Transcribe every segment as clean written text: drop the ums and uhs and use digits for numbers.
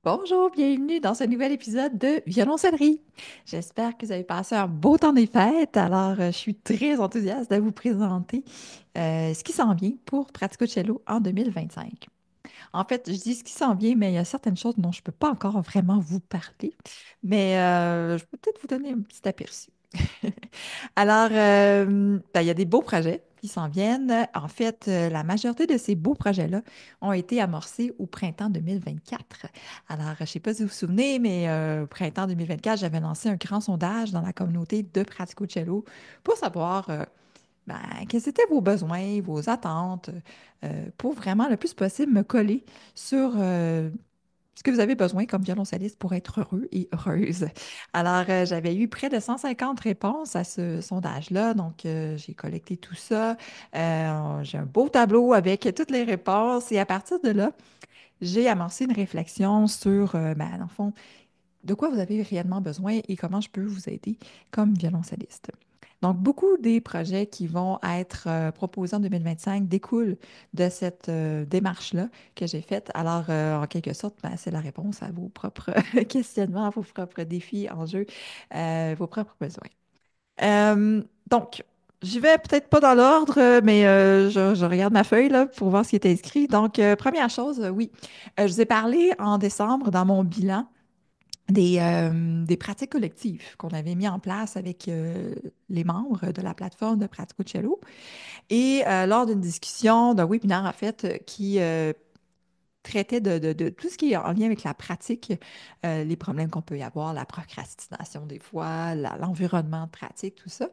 Bonjour, bienvenue dans ce nouvel épisode de Violoncellerie. J'espère que vous avez passé un beau temps des fêtes. Je suis très enthousiaste de vous présenter ce qui s'en vient pour Pratico Cello en 2025. En fait, je dis ce qui s'en vient, mais il y a certaines choses dont je ne peux pas encore vraiment vous parler, mais je peux peut-être vous donner un petit aperçu. Il y a des beaux projets qui s'en viennent. En fait, la majorité de ces beaux projets-là ont été amorcés au printemps 2024. Je ne sais pas si vous vous souvenez, mais au printemps 2024, j'avais lancé un grand sondage dans la communauté de Pratico Cello pour savoir quels étaient vos besoins, vos attentes, pour vraiment le plus possible me coller sur ce que vous avez besoin comme violoncelliste pour être heureux et heureuse. J'avais eu près de 150 réponses à ce sondage-là. J'ai collecté tout ça. J'ai un beau tableau avec toutes les réponses. Et à partir de là, j'ai amorcé une réflexion sur, dans le fond, de quoi vous avez réellement besoin et comment je peux vous aider comme violoncelliste. Donc, beaucoup des projets qui vont être proposés en 2025 découlent de cette démarche-là que j'ai faite. En quelque sorte, c'est la réponse à vos propres questionnements, à vos propres défis, enjeux, vos propres besoins. Donc, j'y vais peut-être pas dans l'ordre, mais je regarde ma feuille là, pour voir ce qui est inscrit. Première chose, oui, je vous ai parlé en décembre dans mon bilan des pratiques collectives qu'on avait mis en place avec les membres de la plateforme de Pratico Cello. Lors d'une discussion, d'un webinaire en fait, qui traitait de tout ce qui est en lien avec la pratique, les problèmes qu'on peut y avoir, la procrastination des fois, l'environnement de pratique, tout ça.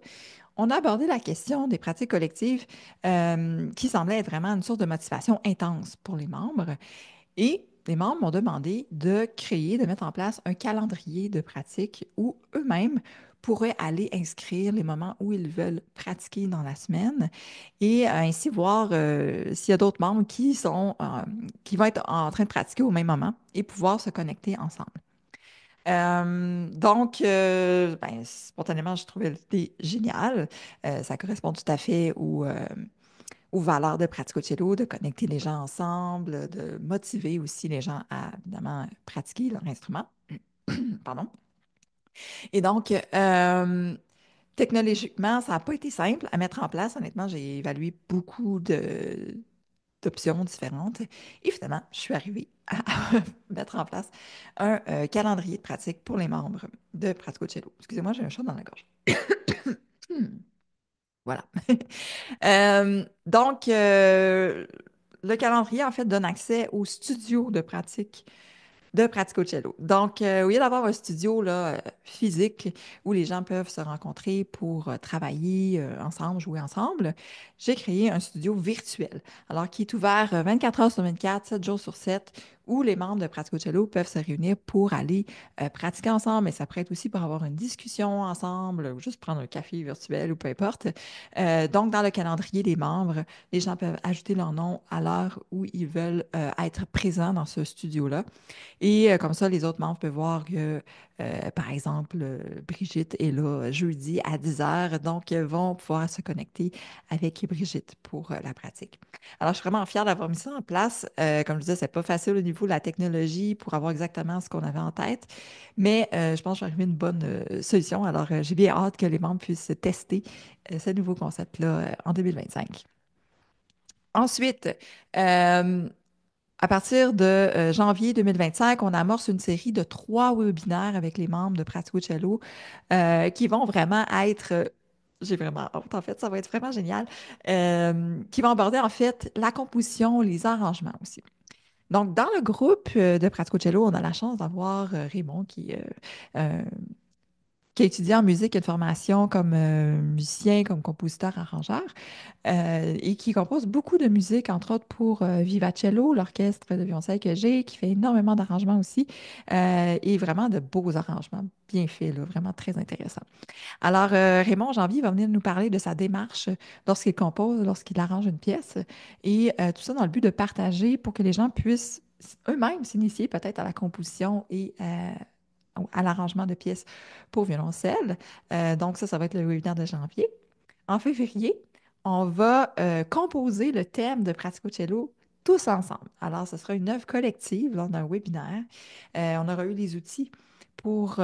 On a abordé la question des pratiques collectives qui semblait être vraiment une source de motivation intense pour les membres. Et les membres m'ont demandé de créer, de mettre en place un calendrier de pratique où eux-mêmes pourraient aller inscrire les moments où ils veulent pratiquer dans la semaine et ainsi voir s'il y a d'autres membres qui vont être en train de pratiquer au même moment et pouvoir se connecter ensemble. Spontanément, je trouvais l'idée géniale. Ça correspond tout à fait aux valeurs de Pratico Cello, de connecter les gens ensemble, de motiver aussi les gens à, évidemment, pratiquer leur instrument. Pardon. Et donc, Technologiquement, ça n'a pas été simple à mettre en place. Honnêtement, j'ai évalué beaucoup d'options différentes. Et finalement, je suis arrivée à mettre en place un calendrier de pratique pour les membres de Pratico Cello. Excusez-moi, j'ai un chat dans la gorge. Hmm. Voilà. Le calendrier, en fait, donne accès au studio de pratique de Pratico Cello. Au lieu d'avoir un studio là, physique où les gens peuvent se rencontrer pour travailler ensemble, jouer ensemble, j'ai créé un studio virtuel, alors qui est ouvert 24 heures sur 24, 7 jours sur 7, où les membres de Pratico Cello peuvent se réunir pour aller pratiquer ensemble, mais ça pourrait être aussi pour avoir une discussion ensemble, ou juste prendre un café virtuel ou peu importe. Dans le calendrier des membres, les gens peuvent ajouter leur nom à l'heure où ils veulent être présents dans ce studio-là. Comme ça, les autres membres peuvent voir que, par exemple, Brigitte est là jeudi à 10 heures, donc vont pouvoir se connecter avec Brigitte pour la pratique. Alors, je suis vraiment fière d'avoir mis ça en place. Comme je disais, c'est pas facile au niveau de la technologie pour avoir exactement ce qu'on avait en tête, mais je pense que je vais arriver à une bonne solution. J'ai bien hâte que les membres puissent tester ce nouveau concept-là en 2025. Ensuite, euh, à partir de janvier 2025, on amorce une série de 3 webinaires avec les membres de Pratico Cello qui vont vraiment être, j'ai vraiment hâte, en fait, ça va être vraiment génial, qui vont aborder en fait la composition, les arrangements aussi. Donc, dans le groupe de Pratico Cello, on a la chance d'avoir Raymond euh, qui a étudié en musique et de formation comme musicien, comme compositeur, arrangeur et qui compose beaucoup de musique, entre autres pour Vivacello, l'orchestre de violoncelle que j'ai, qui fait énormément d'arrangements aussi, et vraiment de beaux arrangements, bien faits, là, vraiment très intéressants. Raymond Janvier va venir nous parler de sa démarche lorsqu'il compose, lorsqu'il arrange une pièce, et tout ça dans le but de partager pour que les gens puissent eux-mêmes s'initier peut-être à la composition et à l'arrangement de pièces pour violoncelle. Ça va être le webinaire de janvier. En février, on va composer le thème de Pratico Cello tous ensemble. Alors, ce sera une œuvre collective lors d'un webinaire. On aura eu les outils pour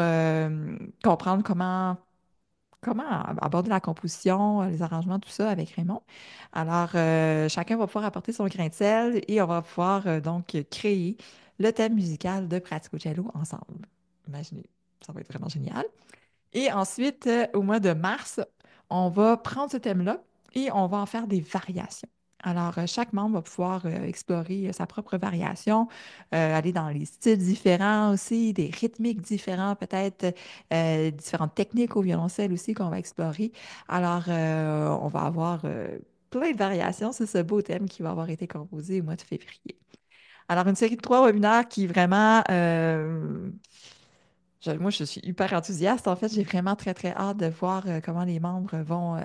comprendre comment aborder la composition, les arrangements, tout ça avec Raymond. Alors, chacun va pouvoir apporter son grain de sel et on va pouvoir donc créer le thème musical de Pratico Cello ensemble. Imaginez, ça va être vraiment génial. Et ensuite, au mois de mars, on va prendre ce thème-là et on va en faire des variations. Alors, chaque membre va pouvoir explorer sa propre variation, aller dans les styles différents aussi, des rythmiques différents, peut-être différentes techniques au violoncelle aussi qu'on va explorer. Alors, on va avoir plein de variations sur ce beau thème qui va avoir été composé au mois de février. Alors, une série de 3 webinaires qui vraiment moi, je suis hyper enthousiaste. En fait, j'ai vraiment très, très hâte de voir comment les membres vont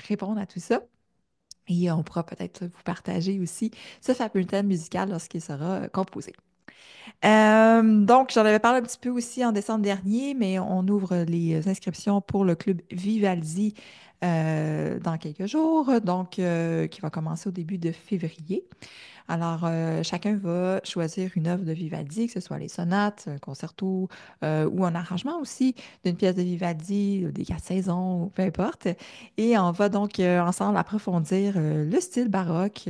répondre à tout ça. Et on pourra peut-être vous partager aussi ce fameux thème musical lorsqu'il sera composé. Donc, j'en avais parlé un petit peu aussi en décembre dernier, mais on ouvre les inscriptions pour le club Vivaldi dans quelques jours, donc qui va commencer au début de février. Alors, chacun va choisir une œuvre de Vivaldi, que ce soit les sonates, un concerto ou un arrangement aussi d'une pièce de Vivaldi, des quatre saisons, ou peu importe. Et on va donc ensemble approfondir le style baroque,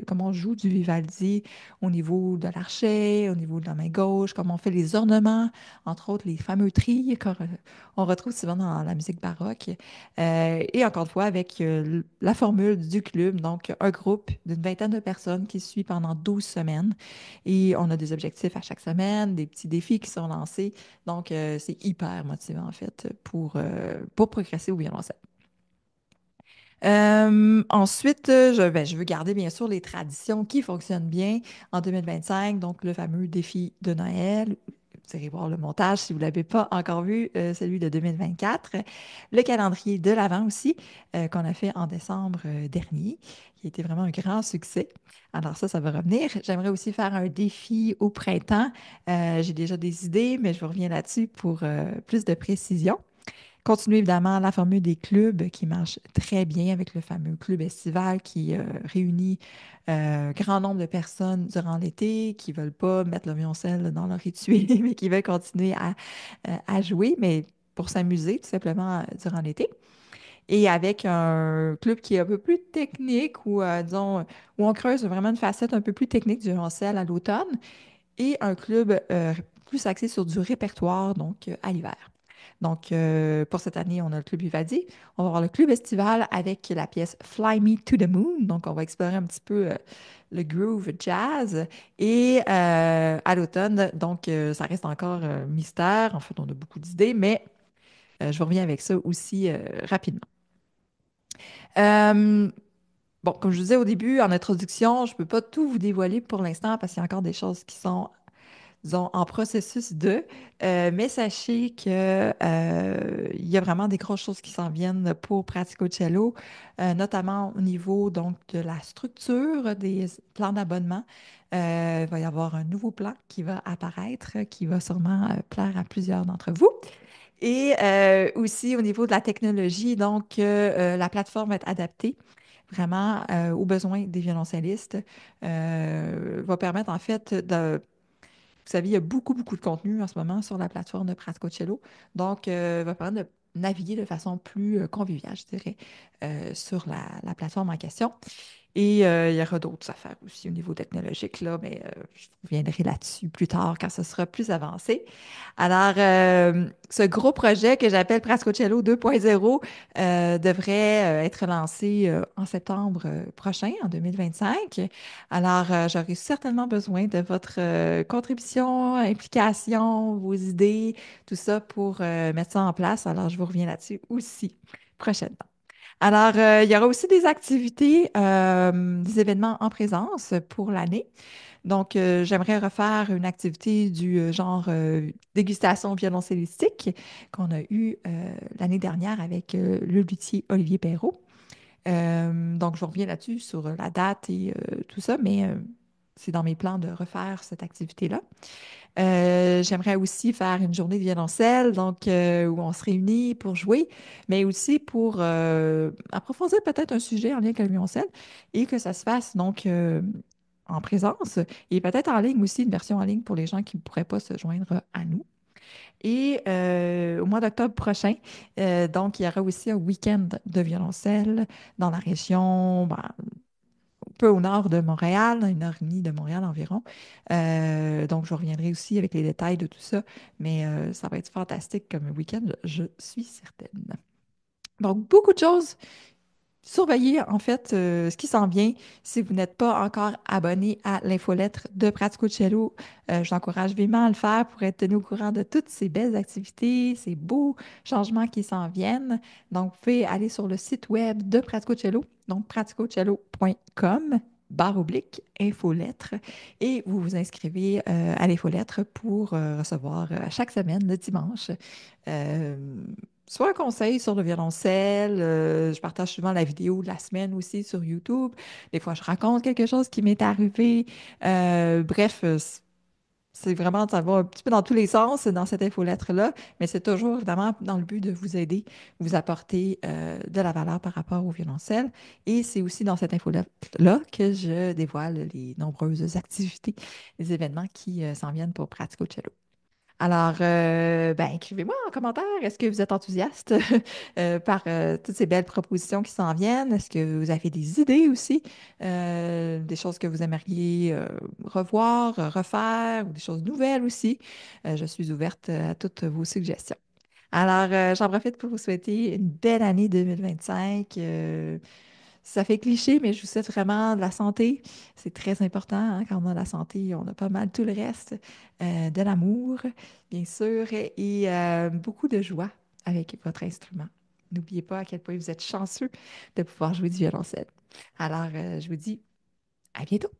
comment on joue du Vivaldi au niveau de l'archet, au niveau de la main gauche, comment on fait les ornements, entre autres les fameux trilles qu'on retrouve souvent dans la musique baroque. Et encore une fois, avec la formule du club, donc un groupe d'une vingtaine de personnes qui suit pendant 12 semaines. Et on a des objectifs à chaque semaine, des petits défis qui sont lancés. Donc, c'est hyper motivant, en fait, pour progresser au violoncelle. Ensuite, je veux garder bien sûr les traditions qui fonctionnent bien en 2025, donc le fameux défi de Noël. Vous irez voir le montage si vous ne l'avez pas encore vu, celui de 2024. Le calendrier de l'Avent aussi, qu'on a fait en décembre dernier, qui a été vraiment un grand succès. Alors ça va revenir. J'aimerais aussi faire un défi au printemps. J'ai déjà des idées, mais je vous reviens là-dessus pour plus de précision. Continuer évidemment la formule des clubs qui marche très bien avec le fameux club estival qui réunit grand nombre de personnes durant l'été qui ne veulent pas mettre le violoncelle dans leur rituel, mais qui veulent continuer à jouer, mais pour s'amuser tout simplement durant l'été. Et avec un club qui est un peu plus technique ou disons, où on creuse vraiment une facette un peu plus technique du violoncelle à l'automne et un club plus axé sur du répertoire, donc à l'hiver. Donc, pour cette année, on a le club Vivaldi. On va avoir le club estival avec la pièce Fly Me to the Moon. Donc, on va explorer un petit peu le groove jazz. Et à l'automne, donc, ça reste encore mystère. En fait, on a beaucoup d'idées, mais je vous reviens avec ça aussi rapidement. Euh, bon, comme je vous disais au début, en introduction, je ne peux pas tout vous dévoiler pour l'instant parce qu'il y a encore des choses qui sont disons, en processus de, mais sachez que, il y a vraiment des grosses choses qui s'en viennent pour Pratico Cello, notamment au niveau donc, de la structure des plans d'abonnement. Il va y avoir un nouveau plan qui va apparaître, qui va sûrement plaire à plusieurs d'entre vous. Et aussi au niveau de la technologie, donc la plateforme va être adaptée vraiment aux besoins des violoncellistes, va permettre en fait de vous savez, il y a beaucoup, beaucoup de contenu en ce moment sur la plateforme de Praticocello. Donc, va permettre de naviguer de façon plus conviviale, je dirais, sur la plateforme en question. Et il y aura d'autres affaires aussi au niveau technologique, là, mais je reviendrai là-dessus plus tard quand ce sera plus avancé. Alors, ce gros projet que j'appelle Prascocello 2.0 devrait être lancé en septembre prochain, en 2025. Alors, j'aurai certainement besoin de votre contribution, implication, vos idées, tout ça pour mettre ça en place. Alors, je vous reviens là-dessus aussi prochainement. Alors, il y aura aussi des activités, des événements en présence pour l'année. Donc, j'aimerais refaire une activité du genre dégustation violoncellistique qu'on a eue l'année dernière avec le luthier Olivier Perrault. Donc, je vous reviens là-dessus sur la date et tout ça, mais c'est dans mes plans de refaire cette activité-là. J'aimerais aussi faire une journée de violoncelle, donc où on se réunit pour jouer, mais aussi pour approfondir peut-être un sujet en lien avec le violoncelle et que ça se fasse donc en présence et peut-être en ligne aussi, une version en ligne pour les gens qui ne pourraient pas se joindre à nous. Et au mois d'octobre prochain, donc, il y aura aussi un week-end de violoncelle dans la région, ben, un peu au nord de Montréal, 1 heure et demie de Montréal environ. Donc, je reviendrai aussi avec les détails de tout ça, mais ça va être fantastique comme week-end, je suis certaine. Donc, beaucoup de choses. Surveillez en fait ce qui s'en vient. Si vous n'êtes pas encore abonné à l'infolettre de Pratico Cello, je vous encourage vivement à le faire pour être tenu au courant de toutes ces belles activités, ces beaux changements qui s'en viennent. Donc, vous pouvez aller sur le site web de Pratico Cello, donc praticocello.com infolettre et vous vous inscrivez à l'infolettre pour recevoir chaque semaine le dimanche euh, soit un conseil sur le violoncelle. Je partage souvent la vidéo de la semaine aussi sur YouTube. Des fois, je raconte quelque chose qui m'est arrivé. Bref, c'est vraiment, ça va un petit peu dans tous les sens dans cette infolettre-là, mais c'est toujours évidemment dans le but de vous aider, vous apporter de la valeur par rapport au violoncelle. Et c'est aussi dans cette infolettre-là que je dévoile les nombreuses activités, les événements qui s'en viennent pour Pratico Cello. Alors, ben, écrivez-moi en commentaire, est-ce que vous êtes enthousiaste par toutes ces belles propositions qui s'en viennent? Est-ce que vous avez des idées aussi, des choses que vous aimeriez revoir, refaire, ou des choses nouvelles aussi? Je suis ouverte à toutes vos suggestions. Alors, j'en profite pour vous souhaiter une belle année 2025. Ça fait cliché, mais je vous souhaite vraiment de la santé. C'est très important, hein, quand on a la santé, on a pas mal tout le reste. De l'amour, bien sûr, et beaucoup de joie avec votre instrument. N'oubliez pas à quel point vous êtes chanceux de pouvoir jouer du violoncelle. Alors, je vous dis à bientôt.